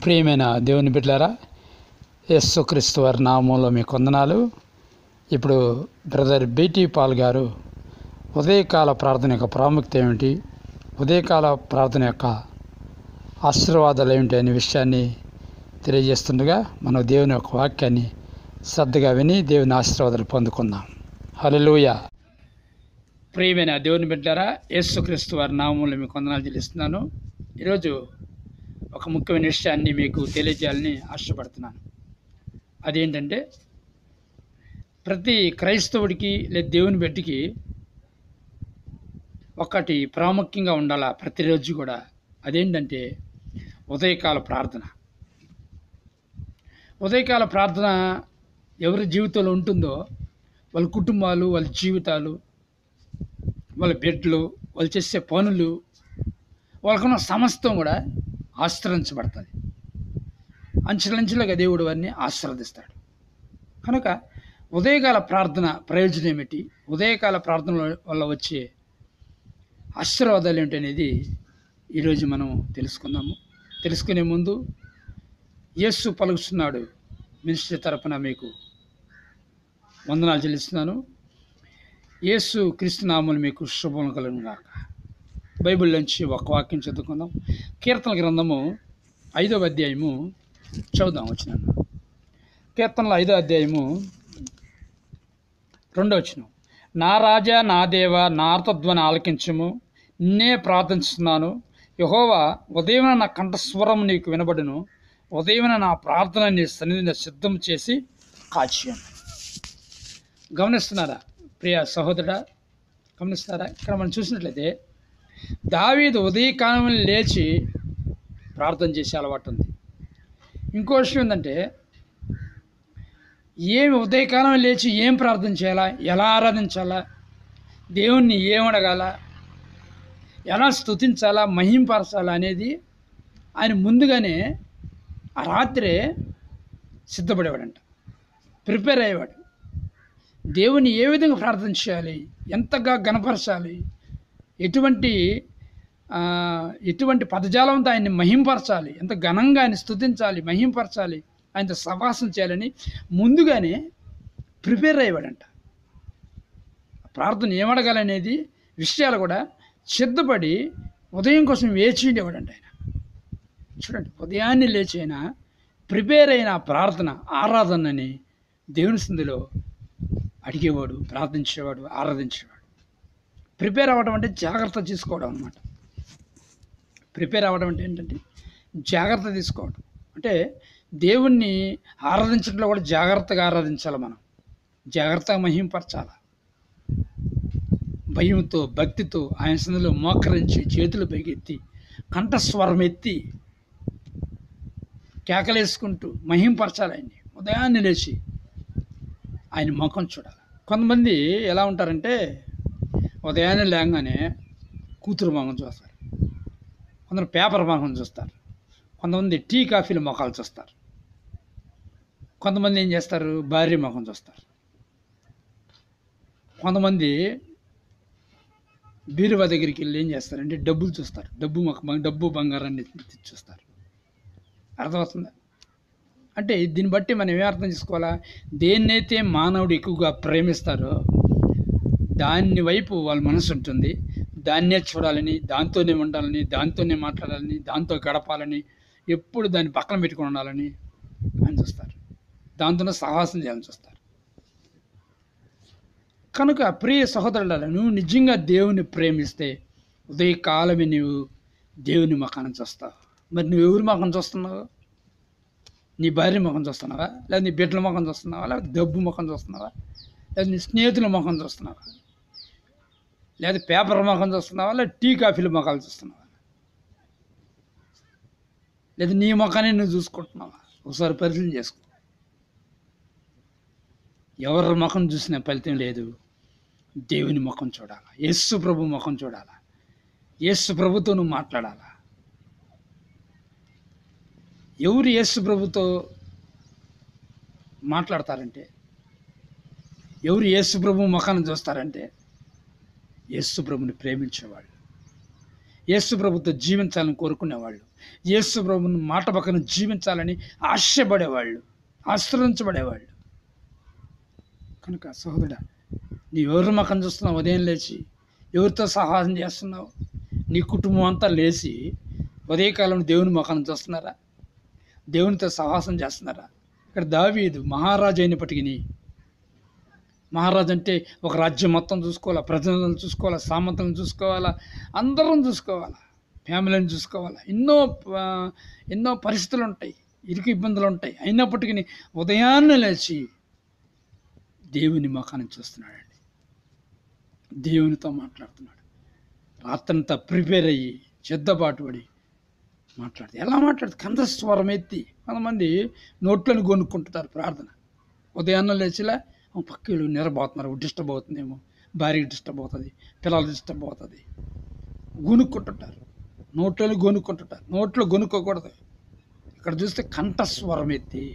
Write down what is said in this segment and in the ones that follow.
ప్రియమైన దేవుని బిడ్డలారా, యేసుక్రీస్తు వారి నామంలో మీకు వందనాలు. ఇప్పుడు బ్రదర్ బీటీ పాల్ గారు ఉదయకాల ప్రార్థన యొక్క ప్రాముఖ్యత ఏమిటి, ఉదయకాల ప్రార్థన యొక్క ఆశీర్వాదాలు ఏమిటి అనే విషయాన్ని తెలియజేస్తుండగా మనం దేవుని యొక్క వాక్యాన్ని శ్రద్ధగా విని దేవుని ఆశీర్వాదాలు పొందుకుందాం. హల్లెలూయా. ప్రియమైన దేవుని బిడ్డలారా, యేసుక్రీస్తు వారి నామంలో మీకు వందనాలు చెల్లిస్తున్నాను. ఈరోజు ఒక ముఖ్యమైన విషయాన్ని మీకు తెలియజేయాలని ఆశపడుతున్నాను. అదేంటంటే, ప్రతి క్రైస్తవుడికి లేదా దేవుని బిడ్డకి ఒకటి ప్రాముఖ్యంగా ఉండాలా ప్రతిరోజు కూడా. అదేంటంటే ఉదయకాల ప్రార్థన. ఉదయకాల ప్రార్థన ఎవరి జీవితంలో ఉంటుందో వాళ్ళ కుటుంబాలు, వాళ్ళ జీవితాలు, వాళ్ళ బిడ్డలు, వాళ్ళు చేసే పనులు, వాళ్ళకున్న సమస్తం కూడా ఆశీర్వదించబడుతుంది. అంచెలంచెలుగా దేవుడు వారిని ఆశీర్వదిస్తాడు. కనుక ఉదయకాల ప్రార్థన ప్రయోజనం ఏమిటి, ఉదయకాల ప్రార్థన వల్ల వచ్చే ఆశీర్వాదాలు ఏమిటి అనేది ఈరోజు మనం తెలుసుకుందాము. తెలుసుకునే ముందు యేసు పలుకుతున్నాడు మినిస్ట్రీ తరపున మీకు వందనాలు చెల్లిస్తున్నాను. యేసు క్రీస్తు నామమున మీకు శుభం కలుగును గాక. బైబిల్ నుంచి ఒక వాక్యం చదువుకుందాం. కీర్తన గ్రంథము 5వ అధ్యాయము చదువుదాం. వచ్చినాను కీర్తనలు 5వ అధ్యాయము 2వ వచనం. నా రాజా, నా దేవ, నా ఆర్తధ్వని ఆలకించుము, నిన్నే ప్రార్థిస్తున్నాను. యెహోవా, ఉదయమున నా కంఠస్వరం నీకు వినబడును, ఉదయమున నా ప్రార్థన నీ సన్నిధిని సిద్ధం చేసి కాచాను. గమనిస్తున్నారా ప్రియ సహోదరుడా? గమనిస్తున్నారా? ఇక్కడ మనం చూసినట్లయితే దావీదు ఉదయకాలం లేచి ప్రార్థన చేసే అలవాటు ఉంది. ఇంకో విషయం ఏంటంటే, ఏమి ఉదయకాలం లేచి ఏం ప్రార్థన చేయాలా, ఎలా ఆరాధించాలా, దేవుణ్ణి ఏమడగాల, ఎలా స్తుతించాలా, మహింపరచాలా అనేది ఆయన ముందుగానే ఆ రాత్రే సిద్ధపడేవాడంట, ప్రిపేర్ అయ్యేవాడు. దేవుని ఏ విధంగా ప్రార్థన చేయాలి, ఎంతగా గణపరచాలి, ఎటువంటి పదజాలంతో ఆయన్ని మహింపరచాలి, ఎంత ఘనంగా ఆయన స్తుతించాలి, మహింపరచాలి, ఆయనతో సవాసం చేయాలని ముందుగానే ప్రిపేర్ అయ్యేవాడంట. ప్రార్థన ఏమడగాలనేది విషయాలు కూడా సిద్ధపడి ఉదయం కోసం వేచి ఉండేవాడంట ఆయన. చూడండి, ఉదయాన్నే లేచి అయినా ప్రిపేర్ అయిన ప్రార్థన, ఆరాధనని దేవుని సన్నిధిలో అడిగేవాడు, ప్రార్థించేవాడు, ఆరాధించేవాడు. ప్రిపేర్ అవ్వడం అంటే జాగ్రత్త తీసుకోవడం అన్నమాట. ప్రిపేర్ అవ్వడం అంటే ఏంటంటే జాగ్రత్త తీసుకోవడం. అంటే దేవుణ్ణి ఆరాధించడంలో కూడా జాగ్రత్తగా ఆరాధించాలి. మనం జాగ్రత్తగా మహింపరచాలి. భయంతో, భక్తితో ఆయన సన్నిధిలో మోకరించి, చేతులు పైకెత్తి, కంఠస్వరం ఎత్తి, కేకలేసుకుంటూ మహింపరచాలి ఆయన్ని. ఉదయాన్నే లేచి ఆయన ముఖం చూడాలి. కొంతమంది ఎలా ఉంటారంటే, ఉదయాన్నే లేగానే కూతురు మొఖం చూస్తారు, కొందరు పేపర్ మొఖం చూస్తారు, కొంతమంది టీ కాఫీల మొఖాలు చూస్తారు, కొంతమంది ఏం చేస్తారు, భార్య ముఖం చూస్తారు, కొంతమంది బీరువా దగ్గరికి వెళ్ళి ఏం చేస్తారంటే డబ్బులు చూస్తారు, డబ్బు బంగారాన్ని చూస్తారు. అర్థమవుతుందా? అంటే దీన్ని బట్టి మనం ఏం అర్థం చేసుకోవాలా, దేన్నైతే మానవుడు ఎక్కువగా ప్రేమిస్తారో దాని వైపు వాళ్ళ మనసు ఉంటుంది. దాన్నే చూడాలని, దాంతోనే ఉండాలని, దాంతోనే మాట్లాడాలని, దాంతో గడపాలని, ఎప్పుడు దాన్ని పక్కన పెట్టుకుని ఉండాలని అని చూస్తారు. దాంతోనే సహవాసం చేయాలని చూస్తారు. కనుక ప్రియ సహోదరులారా, నువ్వు నిజంగా దేవుని ప్రేమిస్తే ఉదయకాలమే నువ్వు దేవుని ముఖాన్ని చూస్తావు. మరి నువ్వు ఎవరి ముఖం చూస్తున్నావు? నీ భార్య ముఖం చూస్తున్నావా, లేదా నీ బిడ్డల ముఖం చూస్తున్నావా, లేదా డబ్బు ముఖం చూస్తున్నావా, లేదా నీ స్నేహితుల ముఖం చూస్తున్నావా, లేదా పేపర్ ముఖం చూస్తున్నావా, లేదా టీ కాఫీల ముఖాలు చూస్తున్నావా, లేదా నీ ముఖాన్ని నువ్వు చూసుకుంటున్నావా? ఒకసారి పరిశీలన చేసుకో. ఎవరి ముఖం చూసినా ఫలితం లేదు. దేవుని ముఖం చూడాలా, యేసు ప్రభు ముఖం చూడాలా, యేసు ప్రభుతో నువ్వు మాట్లాడాలా. ఎవరు యేసు ప్రభుతో మాట్లాడతారంటే, ఎవరు యేసు ప్రభు ముఖాన్ని చూస్తారంటే యేసు ప్రభుని ప్రేమించేవాళ్ళు, యేసు ప్రభుతో జీవించాలని కోరుకునేవాళ్ళు, యేసు ప్రభుని మాట పక్కన జీవించాలని ఆశపడేవాళ్ళు, ఆశ్రయించబడేవాళ్ళు. కనుక సహోదరుడా, నీ ఎవరి ముఖం చూస్తున్నావు? ఉదయం లేచి ఎవరితో సహాయం చేస్తున్నావు? నీ కుటుంబం అంతా లేచి ఉదయకాలం దేవుని ముఖాన్ని చూస్తున్నారా? దేవునితో సహాసం చేస్తున్నారా? ఇక్కడ దావీదు మహారాజు అయినప్పటికీ, మహారాజు అంటే ఒక రాజ్యం మొత్తం చూసుకోవాలా, ప్రజలను చూసుకోవాలా, సామంతులను చూసుకోవాలా, అందరం చూసుకోవాలా, ఫ్యామిలీని చూసుకోవాలా, ఎన్నో పరిస్థితులు ఉంటాయి, ఇరుకు ఇబ్బందులు ఉంటాయి. అయినప్పటికీ ఉదయాన్నే లేచి దేవుని ముఖాన్ని చూస్తున్నాడండి, దేవునితో మాట్లాడుతున్నాడు. రాత్రంతా ప్రిపేర్ అయ్యి సిద్ధపాటు పడి మాట్లాడుతుంది. ఎలా మాట్లాడుతుంది? కంఠస్వరం ఎత్తి. కొంతమంది నోట్లను కొనుక్కుంటుంటారు ప్రార్థన. ఉదయాన్నే లేచిలా పక్కలు నిరబోతున్నారు, డిస్టర్బ్ అవుతుందేమో, భార్యకి డిస్టర్బ్ అవుతుంది, పిల్లలు డిస్టర్బ్ అవుతుంది, గొనుక్కుంటుంటారు, నోట్లను గొనుక్కుంటుంటారు. నోట్లో గొనుక్కోకూడదు. ఇక్కడ చూస్తే కంఠస్వరం ఎత్తి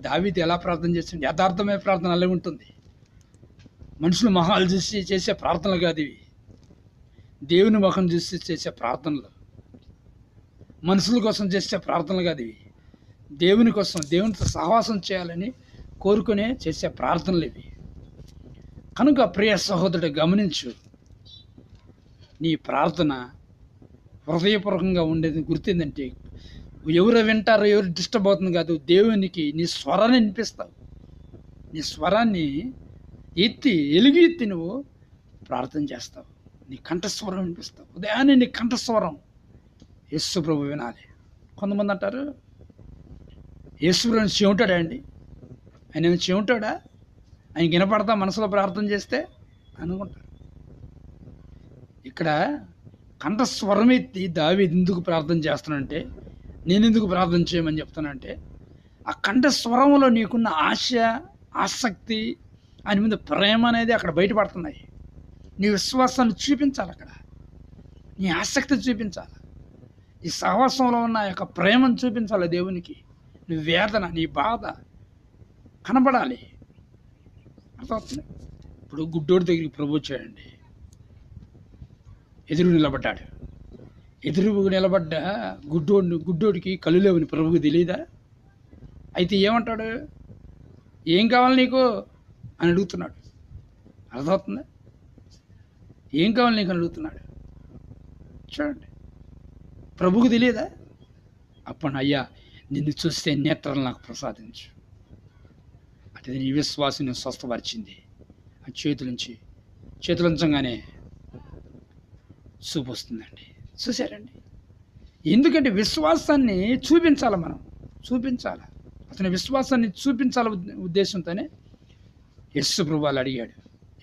దావీదు ఎలా ప్రార్థన చేసింది? యథార్థమైన ప్రార్థన అలా ఉంటుంది. మనుషులు మొహాలు చూసి చేసే ప్రార్థనలు కాదు ఇవి. దేవుని ముఖం చూసి చేసే ప్రార్థనలు, మనుషుల కోసం చేసే ప్రార్థనలు కాదు ఇవి. దేవుని కోసం, దేవునితో సహవాసం చేయాలని కోరుకునే చేసే ప్రార్థనలు ఇవి. కనుక ప్రియ సహోదరుడు గమనించు, నీ ప్రార్థన హృదయపూర్వకంగా ఉండేది గుర్తిందంటే ఎవరు వింటారో, ఎవరు డిస్టర్బ్ అవుతుంది కాదు. దేవునికి నీ స్వరాన్ని వినిపిస్తావు. నీ స్వరాన్ని ఎలుగెత్తి నువ్వు ప్రార్థన చేస్తావు. నీ కంఠస్వరం వినిపిస్తావు. ఉదయాన్నే నీ కంఠస్వరం యేసు ప్రభు వినాలి. కొంతమంది అంటారు, యేసు ప్రభు చెవుంటాడా అండి? ఆయన ఏమైనా చెవుంటాడా? ఆయన వినపడతా మనసులో ప్రార్థన చేస్తే అనుకుంటారు. ఇక్కడ కంఠస్వరం ఎత్తి దావీదు ఎందుకు ప్రార్థన చేస్తానంటే, నేను ఎందుకు ప్రార్థన చేయమని చెప్తానంటే, ఆ కంఠస్వరంలో నీకున్న ఆశ, ఆసక్తి, ఆయన మీద ప్రేమ అనేది అక్కడ బయటపడుతున్నాయి. నీ విశ్వాసాన్ని చూపించాలి, అక్కడ నీ ఆసక్తి చూపించాలి, ఈ సహవాసంలో ఉన్న యొక్క ప్రేమను చూపించాలి దేవునికి. నీ వేదన, నీ బాధ కనబడాలి. అర్థమవుతుంది? ఇప్పుడు గుడ్డోడి దగ్గరికి ప్రభు వచ్చాడండి, ఎదురు నిలబడ్డాడు. ఎదురు నిలబడ్డ గుడ్డోడికి కళ్ళు లేవని ప్రభువుకి తెలియదా? అయితే ఏమంటాడు? ఏం కావాలి నీకు అని అడుగుతున్నాడు. అర్థమవుతుందా? ఏం కావాలి నీకు అని అడుగుతున్నాడు. చూడండి, ప్రభువుకి తెలియదా? అప్పుడు అయ్యా, నిన్ను చూస్తే నేత్రాలు నాకు ప్రసాదించు. అంటే నీ విశ్వాసం స్వస్థపరిచింది. ఆ చేతులుంచగానే చూపు వస్తుందండి. చూశారండి? ఎందుకంటే విశ్వాసాన్ని చూపించాలి, మనం చూపించాలి. అతని విశ్వాసాన్ని చూపించాల ఉద్దేశంతోనే యేసు ప్రభు వాళ్ళు అడిగాడు.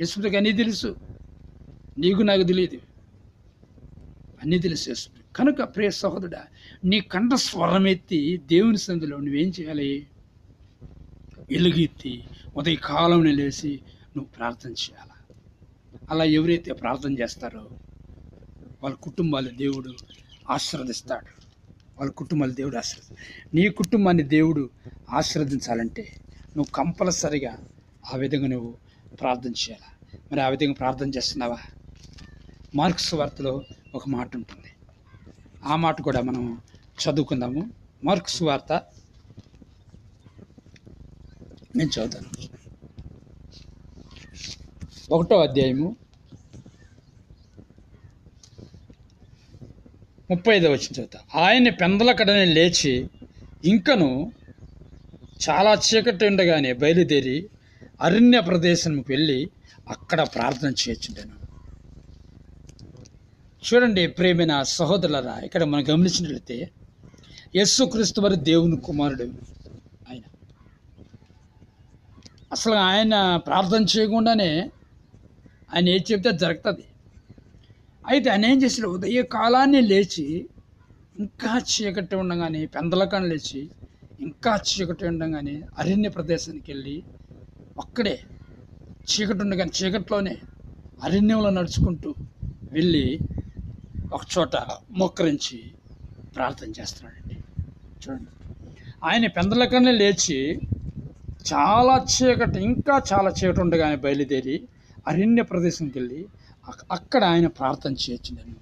యేసు ప్రభుకి అన్నీ తెలుసు, నీకు నాకు తెలియదు, అన్నీ తెలుసు యేసు. కనుక ప్రియ సహోదరుడా, నీ కంఠ స్వరం ఎత్తి దేవుని సన్నిధిలో నువ్వేం చేయాలి? ఎలుగెత్తి ఉదయకాలంలో లేచి నువ్వు ప్రార్థన చేయాలి. అలా ఎవరైతే ప్రార్థన చేస్తారో వాళ్ళ కుటుంబాలు దేవుడు ఆశీర్వదిస్తాడు. వాళ్ళ కుటుంబాలు దేవుడు ఆశీర్వదిస్తాడు. నీ కుటుంబాన్ని దేవుడు ఆశీర్వదించాలంటే నువ్వు కంపల్సరిగా ఆ విధంగా నువ్వు ప్రార్థన చేయాలి. మరి ఆ విధంగా ప్రార్థన చేస్తున్నావా? మార్కు సువార్తలో ఒక మాట ఉంటుంది, ఆ మాట కూడా మనం చదువుకుందాము. మార్కు సువార్త నేను చదువుతాను. 1వ అధ్యాయము 35వ వచనం చదువుతా. ఆయన పెందలకడనే లేచి ఇంకను చాలా చీకటి ఉండగానే బయలుదేరి అరణ్య ప్రదేశానికి వెళ్ళి అక్కడ ప్రార్థన చేయొచ్చుంటాను. చూడండి ప్రేమైన సహోదరులారా, ఇక్కడ మనం గమనించినట్లయితే యేసుక్రీస్తు వారి దేవుని కుమారుడు ఆయన. అసలు ఆయన ప్రార్థన చేయకుండానే ఆయన ఏం చెప్తే జరుగుతుంది. అయితే ఆయన ఏం చేశాడు? ఉదయ కాలాన్ని లేచి ఇంకా చీకటి ఉండగానే, పెందలకాన్ని లేచి ఇంకా చీకటి ఉండగానే అరణ్య ప్రదేశానికి వెళ్ళి అక్కడే చీకటి ఉండగానే చీకటిలోనే అరణ్యంలో నడుచుకుంటూ వెళ్ళి ఒక చోట మోకరించి ప్రార్థన చేస్తున్నాడండి. చూడండి, ఆయన పెందలకనే లేచి చాలా చీకటి, ఇంకా చాలా చీకటి ఉండగానే బయలుదేరి అరణ్య ప్రదేశంకి వెళ్ళి అక్కడ ఆయన ప్రార్థన చేయొచ్చిందని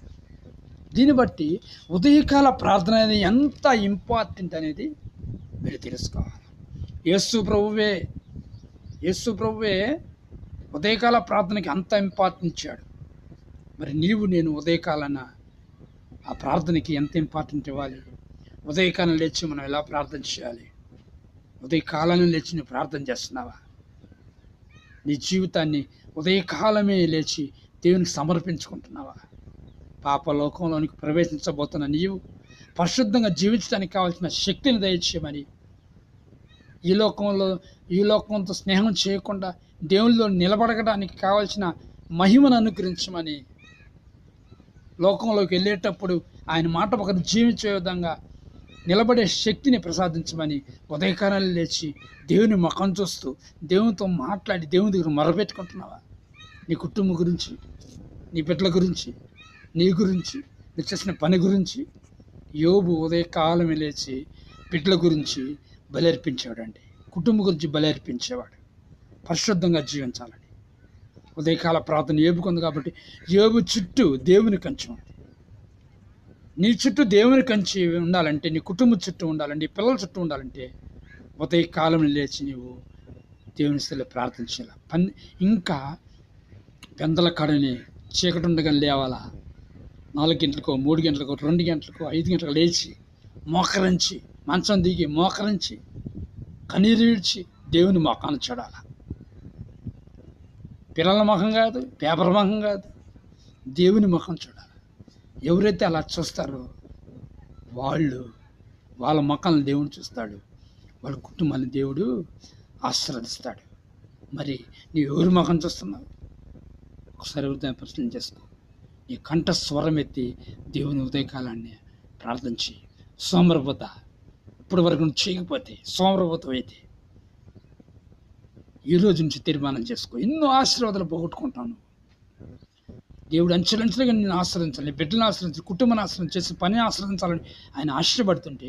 దీన్ని బట్టి ఉదయకాల ప్రార్థన అనేది ఎంత ఇంపార్టెంట్ అనేది మీరు తెలుసుకోవాలి. యేసు ప్రభువే ఉదయకాల ప్రార్థనకి అంత ఇంపార్టెంట్ ఇచ్చాడు. మరి నేను ఉదయకాలన ఆ ప్రార్థనకి ఎంత ఇంపార్టెంట్ ఇవ్వాలి? ఉదయకాలం లేచి మనం ఎలా ప్రార్థన చేయాలి? ఉదయకాలం లేచి నువ్వు ప్రార్థన చేస్తున్నావా? నీ జీవితాన్ని ఉదయకాలమే లేచి దేవునికి సమర్పించుకుంటున్నావా? పాపలోకంలోనికి ప్రవేశించబోతున్న నీవు పరిశుద్ధంగా జీవించడానికి కావాల్సిన శక్తిని దయచేయమని, ఈ లోకంతో స్నేహం చేయకుండా దేవునిలో నిలబడడానికి కావాల్సిన మహిమను అనుగ్రహించమని, లోకంలోకి వెళ్ళేటప్పుడు ఆయన మాట ఒకరు జీవించే విధంగా నిలబడే శక్తిని ప్రసాదించమని ఉదయకాలం లేచి దేవుని ముఖం చూస్తూ దేవునితో మాట్లాడి దేవుని దగ్గర మొరపెట్టుకుంటున్నావా? నీ కుటుంబం గురించి, నీ బిడ్డల గురించి, నీ గురించి, నీ చేసిన పని గురించి. యోబు ఉదయకాలం లేచి బిడ్డల గురించి బలర్పించాడండి. కుటుంబం గురించి బలర్పించేవాడు. పరిశుద్ధంగా జీవించాలని ఉదయకాల ప్రార్థన యోబుకుంది కాబట్టి యోబు చుట్టూ దేవుని కంచె ఉంది. నీ చుట్టూ దేవుని కంచి ఉండాలంటే, నీ కుటుంబం చుట్టూ ఉండాలంటే, నీ పిల్లల చుట్టూ ఉండాలంటే ఉదయకాలం లేచి నీవు దేవుని స్థితిలో ప్రార్థించాలి. ఇంకా పెందల కాడని చీకటి ఉండగా లేవాలా? 4 గంటలకో 3 గంటలకో 2 గంటలకో 5 గంటలకు లేచి మోకరించి, మంచం దిగి మోకరించి, కన్నీరు విడిచి దేవుని మొఖాన్ని చూడాలి. పిల్లల ముఖం కాదు, పేపర్ ముఖం కాదు, దేవుని ముఖం చూడాలి. ఎవరైతే అలా చూస్తారో వాళ్ళ ముఖాలను దేవుడు చూస్తాడు, వాళ్ళ కుటుంబాన్ని దేవుడు ఆశీర్వదిస్తాడు. మరి నీవు ఎవరి ముఖం చూస్తున్నావు? ఒకసారి ఎవరితో ప్రశ్న చేసుకో. నీ కంఠ స్వరం ఎత్తి దేవుని ఉదయకాలాన్ని ప్రార్థించి సోమరపోత ఇప్పటి వరకు నువ్వు చేయకపోతే సోమరపోతం అయితే ఈ రోజు నుంచి తీర్మానం చేసుకో. ఎన్నో ఆశీర్వాదాలు పోగొట్టుకుంటాను. దేవుడు అంచెలంచెలుగా నేను ఆశ్రయించాలి, బిడ్డలను ఆశ్రయించాలి, కుటుంబాన్ని ఆశ్రయించేసి పని ఆశ్రయించాలని ఆయన ఆశీర్వడుతుంటే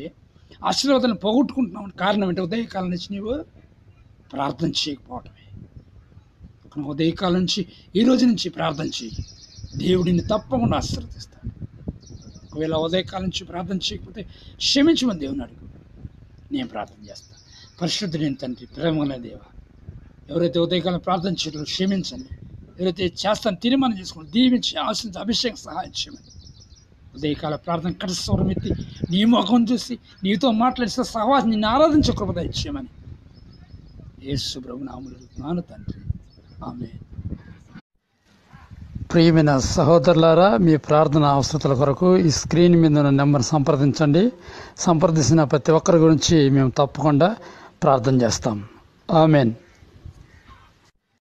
ఆశీర్వాదాలను పోగొట్టుకుంటున్నావు. కారణం ఏంటి? ఉదయకాలం నుంచి నీవు ప్రార్థన చేయకపోవటమే. ఉదయకాలం నుంచి ఈ రోజు నుంచి ప్రార్థన చేయి, దేవుడిని తప్పకుండా ఆశీర్వదిస్తాడు. ఒకవేళ ఉదయకాలం నుంచి ప్రార్థన చేయకపోతే క్షమించమని దేవుని అడుగు, నేను ప్రార్థన చేస్తాను. పరిశుద్ధుడైన తండ్రి, ప్రేమగల దేవ, ఎవరైతే ఉదయకాలం ప్రార్థన చేయడం క్షమించండి. ఎవరైతే చేస్తాను తీర్మానం చేసుకోండి, దీవించి ఆశించి అభిషేకం సహాయం చేయమని. ఉదయకాల ప్రార్థన కటస్వరం ఎత్తి నీ ముఖం చూసి నీతో మాట్లాడిస్తే సహవాసం నిన్ను ఆరాధించే కృప దయచేయమని యేసు ప్రభు నామములో అడుగుతున్నాను తండ్రి, ఆమేన్. ప్రియమైన సహోదరులారా, మీ ప్రార్థన అవసరతల కొరకు ఈ స్క్రీన్ మీద ఉన్న నెంబర్ సంప్రదించండి. సంప్రదించిన ప్రతి ఒక్కరి గురించి మేము తప్పకుండా ప్రార్థన చేస్తాం. ఆమేన్.